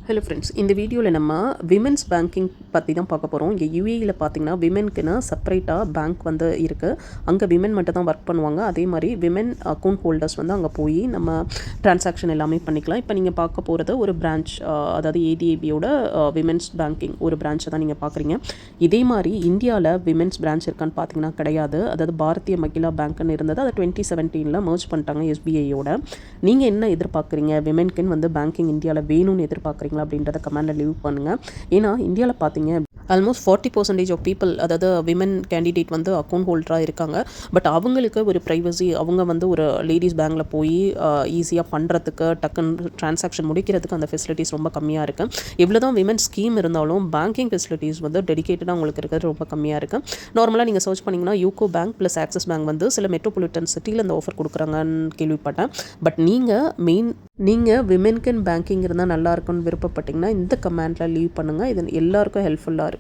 Hello friends, இந்த வீடியோவில் நம்ம விமென்ஸ் பேங்கிங் பற்றி தான் பார்க்க போகிறோம். இங்கே யுஏஇயில் பார்த்தீங்கன்னா விமென்க்குன்னு செப்பரேட்டாக பேங்க் வந்து இருக்குது. அங்கே விமென் மட்டும் தான் ஒர்க் பண்ணுவாங்க. அதே மாதிரி விமென் அக்கௌண்ட் ஹோல்டர்ஸ் வந்து அங்கே போய் நம்ம ட்ரான்சாக்ஷன் எல்லாமே பண்ணிக்கலாம். இப்போ நீங்கள் பார்க்க போகிறது ஒரு பிரான்ச், அதாவது ஏடிஏபியோட விமென்ஸ் பேங்கிங் ஒரு பிரான்ச்சை தான் நீங்கள் பார்க்குறீங்க. இதே மாதிரி இந்தியாவில் விமென்ஸ் பிரான்ச் இருக்கான்னு பார்த்தீங்கன்னா கிடையாது. அதாவது பாரதிய மகிழா பேங்க்னு இருந்தது, அதை 2017 மர்ஜ் பண்ணிட்டாங்க எஸ்பிஐயோட. நீங்கள் என்ன எதிர்பார்க்குறீங்க? விமென்க்குன்னு வந்து பேங்கிங் இந்தியாவில் வேணும்னு எதிர்பார்க்குறீங்க அப்படின்றத கமெண்டில் லீவ் பண்ணுங்கள். ஏன்னா இந்தியாவில் பார்த்தீங்க ஆல்மோஸ்ட் 40% ஆஃப் பீப்புள், அதாவது விமன் கேண்டிடேட் வந்து அக்கௌண்ட் ஹோல்டராக இருக்காங்க. பட் அவங்களுக்கு ஒரு ப்ரைவசி, அவங்க வந்து ஒரு லேடிஸ் பேங்க்கில் போய் ஈஸியாக பண்ணுறதுக்கு, டக்குன்னு ட்ரான்சாக்ஷன் முடிக்கிறதுக்கு அந்த ஃபெசிலிட்டிஸ் ரொம்ப கம்மியாக இருக்குது. எவ்வளோ தான் விமன் ஸ்கீம் இருந்தாலும் பேங்கிங் ஃபெசிலிட்டிஸ் வந்து டெடிகேட்டடாக உங்களுக்கு இருக்கிறது ரொம்ப கம்மியாக இருக்குது. நார்மலாக நீங்கள் சர்ச் பண்ணிங்கன்னா UCO bank plus axis bank வந்து சில மெட்ரோபாலிட்டன் சிட்டியில் இந்த ஆஃபர் கொடுக்குறாங்கன்னு கேள்விப்பட்டேன். பட் நீங்கள் விமென்க்கு பேங்கிங் இருந்தால் நல்லா இருக்குன்னு விருப்பப்பட்டீங்கன்னா இந்த கமெண்ட்டில் லீவ் பண்ணுங்கள். இது எல்லாருக்கும் ஹெல்ப்ஃபுல்லாக இருக்கும்.